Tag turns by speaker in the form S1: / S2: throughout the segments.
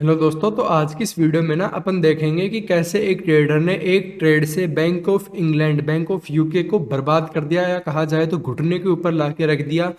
S1: Hello दोस्तों, तो आज की इस वीडियो में ना अपन देखेंगे कि कैसे एक ट्रेडर ने एक ट्रेड से bank of England, bank of UK को बर्बाद कर दिया, या कहा जाए तो घुटने के ऊपर ला के रख दिया।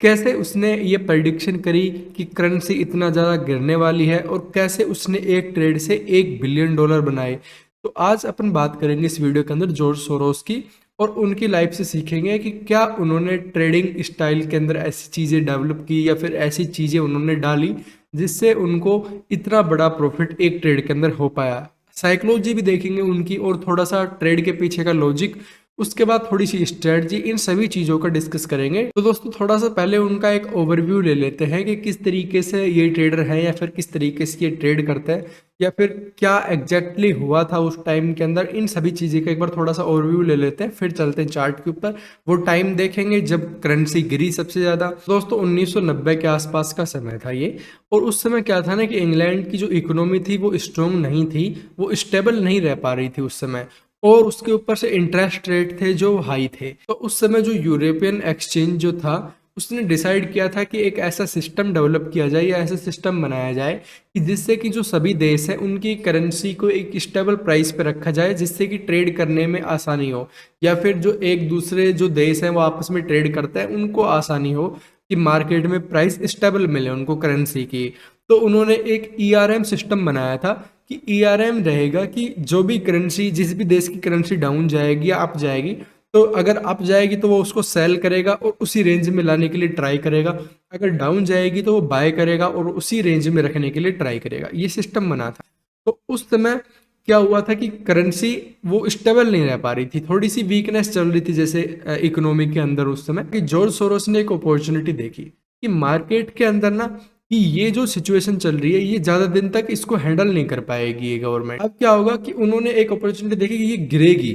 S1: कैसे उसने ये प्रेडिक्शन करी कि करेंसी इतना ज़्यादा गिरने वाली है, और कैसे उसने एक ट्रेड से $1 बिलियन बनाए। तो आज अपन बात करेंगे इस वीडियो के अंदर जॉर्ज सोरोस की, और उनकी लाइफ से सीखेंगे कि क्या उन्होंने ट्रेडिंग स्टाइल के अंदर ऐसी चीज़ें डेवलप की, या फिर ऐसी चीज़ें उन्होंने डाली जिससे उनको इतना बड़ा प्रॉफिट एक ट्रेड के अंदर हो पाया। साइकोलॉजी भी देखेंगे उनकी, और थोड़ा सा ट्रेड के पीछे का लॉजिक, उसके बाद थोड़ी सी स्ट्रेटजी, इन सभी चीज़ों का डिस्कस करेंगे। तो दोस्तों, थोड़ा सा पहले उनका एक ओवरव्यू ले लेते हैं कि किस तरीके से ये ट्रेडर है, या फिर किस तरीके से ये ट्रेड करते हैं, या फिर क्या एग्जैक्टली हुआ था उस टाइम के अंदर। इन सभी चीज़ें का एक बार थोड़ा सा ओवरव्यू ले लेते हैं, फिर चलते हैं चार्ट के ऊपर। वो टाइम देखेंगे जब करेंसी गिरी सबसे ज़्यादा। दोस्तों, 1990 के आसपास का समय था ये। और उस समय क्या था ना कि इंग्लैंड की जो इकोनॉमी थी वो स्ट्रॉन्ग नहीं थी, वो स्टेबल नहीं रह पा रही थी उस समय। और उसके ऊपर से इंटरेस्ट रेट थे जो हाई थे। तो उस समय जो यूरोपियन एक्सचेंज जो था, उसने डिसाइड किया था कि एक ऐसा सिस्टम डेवलप किया जाए, या ऐसा सिस्टम बनाया जाए कि जिससे कि जो सभी देश हैं उनकी करेंसी को एक स्टेबल प्राइस पे रखा जाए, जिससे कि ट्रेड करने में आसानी हो, या फिर जो एक दूसरे जो देश हैं वो आपस में ट्रेड करते हैं उनको आसानी हो कि मार्केट में प्राइस स्टेबल मिले उनको करेंसी की। तो उन्होंने एक ईआरएम सिस्टम बनाया था कि ईआरएम रहेगा कि जो भी करेंसी, जिस भी देश की करेंसी डाउन जाएगी या अप जाएगी, तो अगर अप जाएगी तो वो उसको सेल करेगा और उसी रेंज में लाने के लिए ट्राई करेगा। अगर डाउन जाएगी तो वो बाय करेगा और उसी रेंज में रखने के लिए ट्राई करेगा। ये सिस्टम बना था। तो उस समय क्या हुआ था कि करेंसी वो स्टेबल नहीं रह पा रही थी, थोड़ी सी वीकनेस चल रही थी जैसे इकोनॉमी के अंदर। उस समय कि जॉर्ज सोरोस ने एक अपॉर्चुनिटी देखी कि मार्केट के अंदर ना, कि ये जो सिचुएशन चल रही है ये ज्यादा दिन तक इसको हैंडल नहीं कर पाएगी ये गवर्नमेंट। अब क्या होगा कि उन्होंने एक अपॉर्चुनिटी देखी कि ये गिरेगी।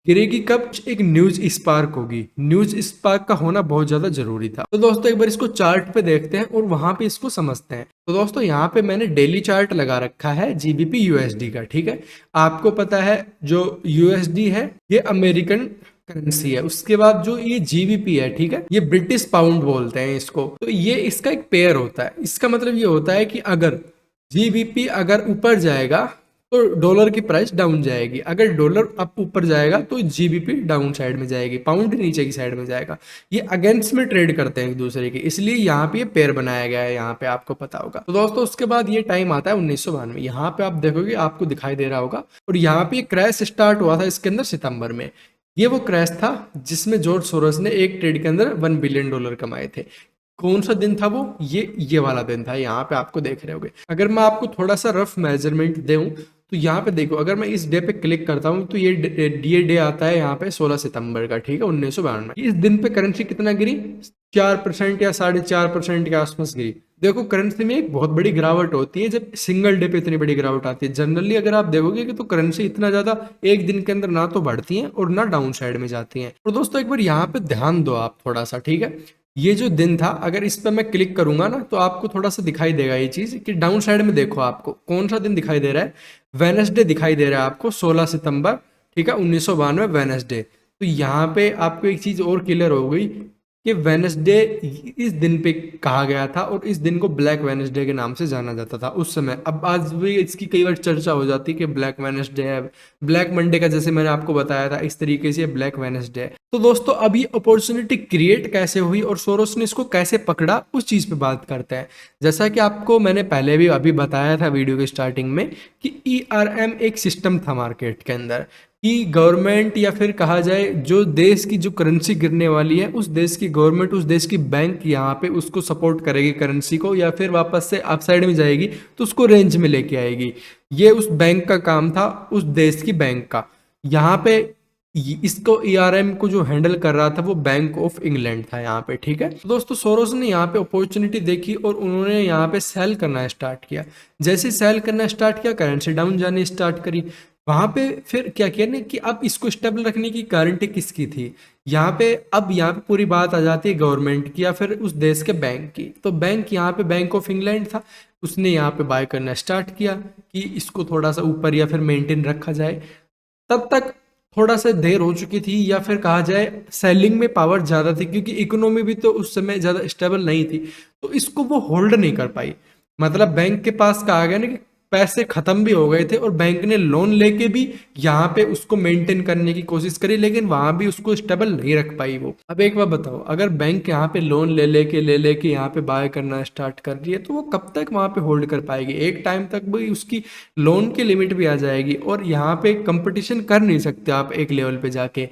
S1: गिरेगी कब? एक न्यूज स्पार्क होगी। न्यूज स्पार्क का होना बहुत ज्यादा जरूरी था। तो दोस्तों, एक बार इसको चार्ट पे देखते हैं और वहां पे इसको समझते हैं। तो दोस्तों, यहाँ पे मैंने डेली चार्ट लगा रखा है जीबीपी यूएसडी का, ठीक है। आपको पता है जो यूएसडी है ये अमेरिकन करेंसी है। उसके बाद जो ये जीबीपी है, ठीक है, ये ब्रिटिश पाउंड बोलते हैं इसको। तो ये इसका एक पेयर होता है। इसका मतलब ये होता है कि अगर जीबीपी अगर ऊपर जाएगा तो डॉलर की प्राइस डाउन जाएगी, अगर डॉलर अप ऊपर जाएगा तो जीबीपी डाउन साइड में जाएगी, पाउंड नीचे की साइड में जाएगा। ये अगेंस्ट में ट्रेड करते हैं एक दूसरे के, इसलिए यहाँ पे ये पेयर बनाया गया है, यहाँ पे आपको पता होगा। तो दोस्तों, उसके बाद ये टाइम आता है 1992। यहाँ पे आप देखोगे, आपको दिखाई दे रहा होगा। और यहाँ पे क्रैश स्टार्ट हुआ था इसके अंदर सितंबर में। ये वो क्रैश था जिसमें जॉर्ज सोरोस ने एक ट्रेड के अंदर $1 बिलियन कमाए थे। कौन सा दिन था वो? ये वाला दिन था। यहाँ पे आपको देख रहे होगे। अगर मैं आपको थोड़ा सा रफ मेजरमेंट दूं तो यहाँ पे देखो, अगर मैं इस डे पे क्लिक करता हूँ तो ये डे आता है यहाँ पे 16 सितंबर का, ठीक है, 1992। इस दिन पे करेंसी कितना गिरी? 4% या 4.5% के आसपास गिरी। देखो, करेंसी में एक बहुत बड़ी गिरावट होती है जब सिंगल डे पे इतनी बड़ी गिरावट आती है। जनरली अगर आप देखोगे कि तो करेंसी इतना ज्यादा एक दिन के अंदर ना तो बढ़ती है और ना डाउन साइड में जाती है। तो दोस्तों, एक बार यहाँ पे ध्यान दो आप थोड़ा सा, ठीक है। ये जो दिन था, अगर इस पर मैं क्लिक करूंगा ना तो आपको थोड़ा सा दिखाई देगा ये चीज कि डाउन साइड में देखो, आपको कौन सा दिन दिखाई दे रहा है? वेनसडे दिखाई दे रहा है आपको, 16 सितंबर, ठीक है, 1992 वेनसडे। तो यहाँ पे आपको एक चीज और क्लियर हो गई कि वेनसडे इस दिन पे कहा गया था, और इस दिन को ब्लैक वेनसडे के नाम से जाना जाता था उस समय। अब आज भी इसकी कई बार चर्चा हो जाती है कि ब्लैक वेनसडे है, ब्लैक मंडे का, जैसे मैंने आपको बताया था, इस तरीके से ब्लैक वेनसडे है। तो दोस्तों, अब ये अपॉर्चुनिटी क्रिएट कैसे हुई और सोरोस ने इसको कैसे पकड़ा, उस चीज पे बात करते हैं। जैसा कि आपको मैंने पहले भी अभी बताया था वीडियो के स्टार्टिंग में कि ईआरएम एक सिस्टम था मार्केट के अंदर, कि गवर्नमेंट, या फिर कहा जाए जो देश की जो करेंसी गिरने वाली है, उस देश की गवर्नमेंट, उस देश की बैंक यहाँ पे उसको सपोर्ट करेगी करेंसी को, या फिर वापस से अपसाइड में जाएगी तो उसको रेंज में लेके आएगी। ये उस बैंक का काम था, उस देश की बैंक का। यहाँ पे इसको ईआरएम को जो हैंडल कर रहा था वो बैंक ऑफ इंग्लैंड था यहाँ पे, ठीक है। तो दोस्तों, सोरोस ने यहाँ पे अपॉर्चुनिटी देखी और उन्होंने यहाँ पे सेल करना स्टार्ट किया। जैसे सेल करना स्टार्ट किया, करेंसी डाउन जाने स्टार्ट करी। वहां पे फिर क्या किया ना कि अब इसको स्टेबल रखने की गारंटी किसकी थी? यहाँ पे अब यहाँ पे पूरी बात आ जाती है गवर्नमेंट की या फिर उस देश के बैंक की। तो बैंक यहाँ पे बैंक ऑफ इंग्लैंड था, उसने यहाँ पे बाय करना स्टार्ट किया कि इसको थोड़ा सा ऊपर या फिर मेंटेन रखा जाए। तब तक थोड़ा सा देर हो चुकी थी, या फिर कहा जाए सेलिंग में पावर ज्यादा थी, क्योंकि इकोनॉमी भी तो उस समय ज्यादा स्टेबल नहीं थी, तो इसको वो होल्ड नहीं कर पाई। मतलब बैंक के पास कहा गया ना कि पैसे खत्म भी हो गए थे और बैंक ने लोन लेके भी यहाँ पे उसको मेंटेन करने की कोशिश करी, लेकिन वहां भी उसको स्टेबल नहीं रख पाई वो। अब एक बात बताओ, अगर बैंक यहाँ पे लोन ले लेके यहाँ पे बाय करना स्टार्ट कर रही है तो वो कब तक वहां पे होल्ड कर पाएगी? एक टाइम तक भी उसकी लोन की लिमिट भी आ जाएगी और यहाँ पे कंपटीशन कर नहीं सकते आप एक लेवल पे जाके।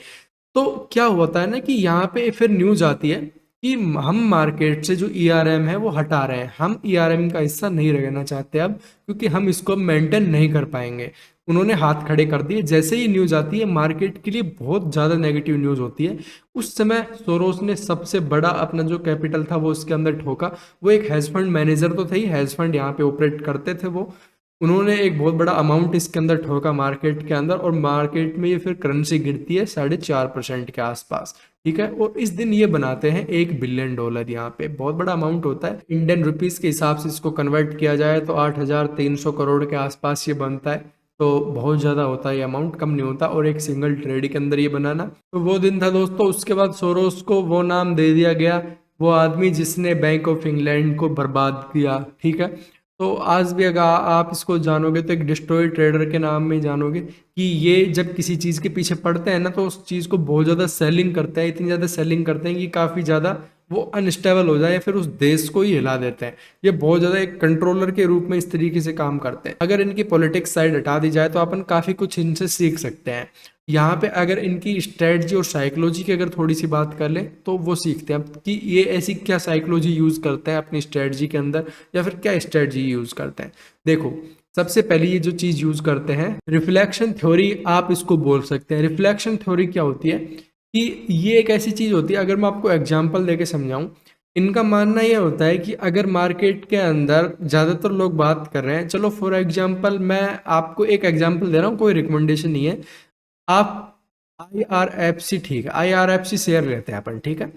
S1: तो क्या होता है ना कि यहाँ पे फिर न्यूज आती है कि हम मार्केट से जो ईआरएम है वो हटा रहे हैं, हम ईआरएम का हिस्सा नहीं रहना चाहते अब, क्योंकि हम इसको मेंटेन नहीं कर पाएंगे। उन्होंने हाथ खड़े कर दिए। जैसे ही न्यूज आती है मार्केट के लिए बहुत ज़्यादा नेगेटिव न्यूज होती है। उस समय सोरोस ने सबसे बड़ा अपना जो कैपिटल था वो उसके अंदर ठोका। वो एक हेज फंड मैनेजर तो थे ही, हेज फंड यहाँ पे ऑपरेट करते थे वो। उन्होंने एक बहुत बड़ा अमाउंट इसके अंदर ठोका मार्केट के अंदर, और मार्केट में ये फिर करेंसी गिरती है 4.5% के आसपास। ठीक है, और इस दिन ये बनाते हैं $1 बिलियन। यहाँ पे बहुत बड़ा अमाउंट होता है। इंडियन रुपीस के हिसाब से इसको कन्वर्ट किया जाए तो 8,300 करोड़ के आसपास ये बनता है। तो बहुत ज़्यादा होता है, ये अमाउंट कम नहीं होता, और एक सिंगल ट्रेड के अंदर ये बनाना। तो वो दिन था दोस्तों। उसके बाद सोरोस को वो नाम दे दिया गया, वो आदमी जिसने बैंक ऑफ इंग्लैंड को बर्बाद किया। ठीक है, तो आज भी अगर आप इसको जानोगे तो एक डिस्ट्रॉय ट्रेडर के नाम में जानोगे कि ये जब किसी चीज़ के पीछे पड़ते हैं ना तो उस चीज़ को बहुत ज़्यादा सेलिंग करते हैं, इतनी ज़्यादा सेलिंग करते हैं कि काफ़ी ज़्यादा वो अनस्टेबल हो जाए या फिर उस देश को ही हिला देते हैं। ये बहुत ज़्यादा एक कंट्रोलर के रूप में इस तरीके से काम करते हैं। अगर इनकी पॉलिटिक्स साइड हटा दी जाए तो अपन काफ़ी कुछ इनसे सीख सकते हैं। यहाँ पे अगर इनकी स्ट्रेटजी और साइकोलॉजी की अगर थोड़ी सी बात कर लें तो वो सीखते हैं कि ये ऐसी क्या साइकोलॉजी यूज़ करते हैं अपनी स्ट्रेटजी के अंदर, या फिर क्या स्ट्रेटजी यूज़ करते हैं। देखो, सबसे पहले ये जो चीज़ यूज़ करते हैं रिफ्लेक्शन थ्योरी, आप इसको बोल सकते हैं। रिफ्लेक्शन थ्योरी क्या होती है कि ये एक ऐसी चीज़ होती है, अगर मैं आपको एग्जाम्पल देके समझाऊं, इनका मानना यह होता है कि अगर मार्केट के अंदर ज़्यादातर लोग बात कर रहे हैं, चलो फॉर एग्जाम्पल मैं आपको एक एग्जाम्पल दे रहा हूँ, कोई रिकमेंडेशन नहीं है। आप IRFC, ठीक है, IRFC शेयर लेते हैं अपन, ठीक है।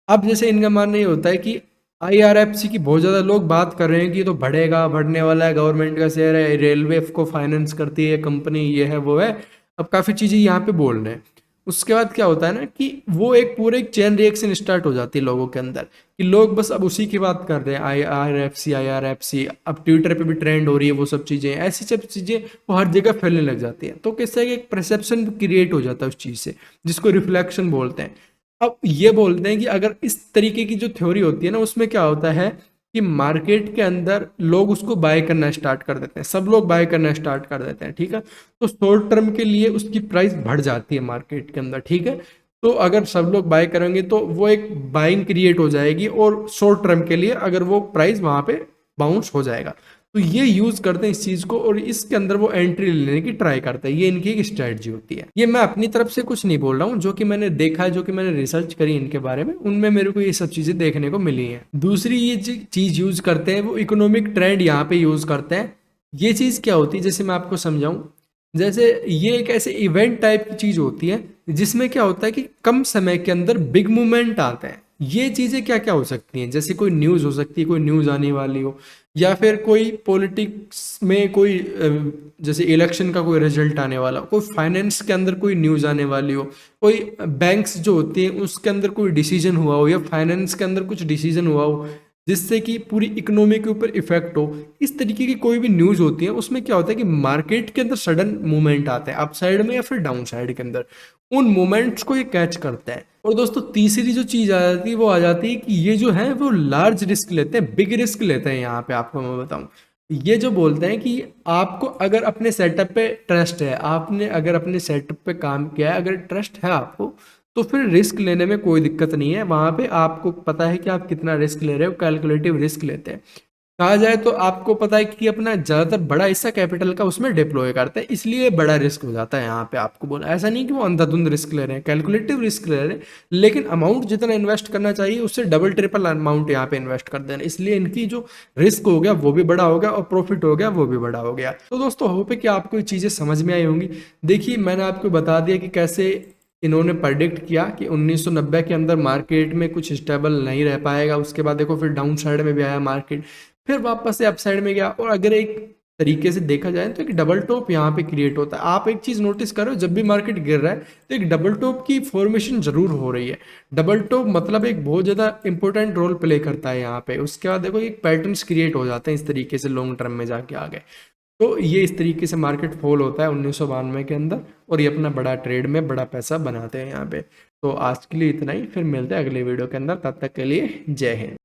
S1: अब जैसे इनका मानना ये होता है कि IRFC की बहुत ज़्यादा लोग बात कर रहे हैं कि ये तो बढ़ेगा, बढ़ने वाला है, गवर्नमेंट का शेयर है, रेलवे को फाइनेंस करती है कंपनी, ये है वो है। अब काफ़ी चीज़ें यहाँ पे बोल रहे हैं। उसके बाद क्या होता है ना कि वो एक पूरे एक चेन रिएक्शन स्टार्ट हो जाती है लोगों के अंदर, कि लोग बस अब उसी की बात कर रहे हैं, IRFC। अब ट्विटर पे भी ट्रेंड हो रही है वो सब चीज़ें, ऐसी सब चीज़ें वो हर जगह फैलने लग जाती हैं। तो किससे एक परसेप्शन क्रिएट हो जाता है उस चीज़ से, जिसको रिफ्लेक्शन बोलते हैं। अब ये बोलते हैं कि अगर इस तरीके की जो थ्योरी होती है ना, उसमें क्या होता है कि मार्केट के अंदर लोग उसको बाय करना स्टार्ट कर देते हैं, सब लोग बाय करना स्टार्ट कर देते हैं। ठीक है, तो शॉर्ट टर्म के लिए उसकी प्राइस बढ़ जाती है मार्केट के अंदर। ठीक है, तो अगर सब लोग बाय करेंगे तो वो एक बाइंग क्रिएट हो जाएगी, और शॉर्ट टर्म के लिए अगर वो प्राइस वहां पे बाउंस हो जाएगा। तो ये यूज करते हैं इस चीज को, और इसके अंदर वो एंट्री लेने की ट्राई करते हैं। ये इनकी एक स्ट्रेटजी होती है। ये मैं अपनी तरफ से कुछ नहीं बोल रहा हूँ, जो कि मैंने देखा है, जो कि मैंने रिसर्च करी इनके बारे में, उनमें मेरे को ये सब चीजें देखने को मिली हैं। दूसरी ये चीज यूज करते हैं वो इकोनॉमिक ट्रेंड यहाँ पे यूज करते हैं। ये चीज क्या होती है, जैसे मैं आपको समझाऊं, जैसे ये एक ऐसे इवेंट टाइप की चीज होती है जिसमें क्या होता है कि कम समय के अंदर बिग मूवमेंट आते हैं। ये चीजें क्या क्या हो सकती हैं, जैसे कोई न्यूज हो सकती है, कोई न्यूज आने वाली हो, या फिर कोई पॉलिटिक्स में कोई जैसे इलेक्शन का कोई रिजल्ट आने वाला हो, कोई फाइनेंस के अंदर कोई न्यूज आने वाली हो, कोई बैंक्स जो होती हैं उसके अंदर कोई डिसीजन हुआ हो, या फाइनेंस के अंदर कुछ डिसीजन हुआ हो जिससे कि पूरी इकोनॉमी के ऊपर इफेक्ट हो। इस तरीके की कोई भी न्यूज होती है, उसमें क्या होता है कि मार्केट के अंदर सडन मूवमेंट आते हैं अप साइड में या फिर डाउन साइड के अंदर, उन मोमेंट्स को ये कैच करता है। और दोस्तों तीसरी जो चीज आ जाती है वो आ जाती है कि ये जो है वो लार्ज रिस्क लेते हैं, बिग रिस्क लेते हैं। यहाँ पे आपको मैं बताऊं, ये जो बोलते हैं कि आपको अगर अपने सेटअप पे ट्रस्ट है, आपने अगर अपने सेटअप पे काम किया है, अगर ट्रस्ट है आपको, तो फिर रिस्क लेने में कोई दिक्कत नहीं है। वहां पे आपको पता है कि आप कितना रिस्क ले रहे हो, कैलकुलेटिव रिस्क लेते हैं। कहा जाए तो आपको पता है कि अपना ज्यादातर बड़ा हिस्सा कैपिटल का उसमें डिप्लॉय करते हैं, इसलिए बड़ा रिस्क हो जाता है। यहाँ पे आपको बोला ऐसा नहीं कि वो अंधाधुंध रिस्क ले रहे हैं, कैलकुलेटिव रिस्क ले रहे हैं, लेकिन अमाउंट जितना इन्वेस्ट करना चाहिए उससे डबल ट्रिपल अमाउंट यहाँ पे इन्वेस्ट कर देना, इसलिए इनकी जो रिस्क हो गया वो भी बड़ा हो गया और प्रॉफिट हो गया वो भी बड़ा हो गया। तो दोस्तों होप है कि आपको ये चीजें समझ में आई होंगी। देखिए मैंने आपको बता दिया कि कैसे इन्होंने प्रेडिक्ट किया कि 1990 के अंदर मार्केट में कुछ स्टेबल नहीं रह पाएगा। उसके बाद देखो फिर डाउन साइड में भी आया मार्केट, फिर वापस से अप साइड में गया। और अगर एक तरीके से देखा जाए तो एक डबल टॉप यहाँ पे क्रिएट होता है। आप एक चीज़ नोटिस करो, जब भी मार्केट गिर रहा है तो एक डबल टॉप की फॉर्मेशन जरूर हो रही है। डबल टॉप मतलब एक बहुत ज़्यादा इंपॉर्टेंट रोल प्ले करता है यहाँ पे। उसके बाद देखो एक पैटर्न्स क्रिएट हो जाते हैं इस तरीके से लॉन्ग टर्म में जाके आगे। तो ये इस तरीके से मार्केट फॉल होता है 1992 के अंदर, और ये अपना बड़ा ट्रेड में बड़ा पैसा बनाते हैं यहाँ पे। तो आज के लिए इतना ही, फिर मिलते हैं अगले वीडियो के अंदर, तब तक के लिए जय हिंद।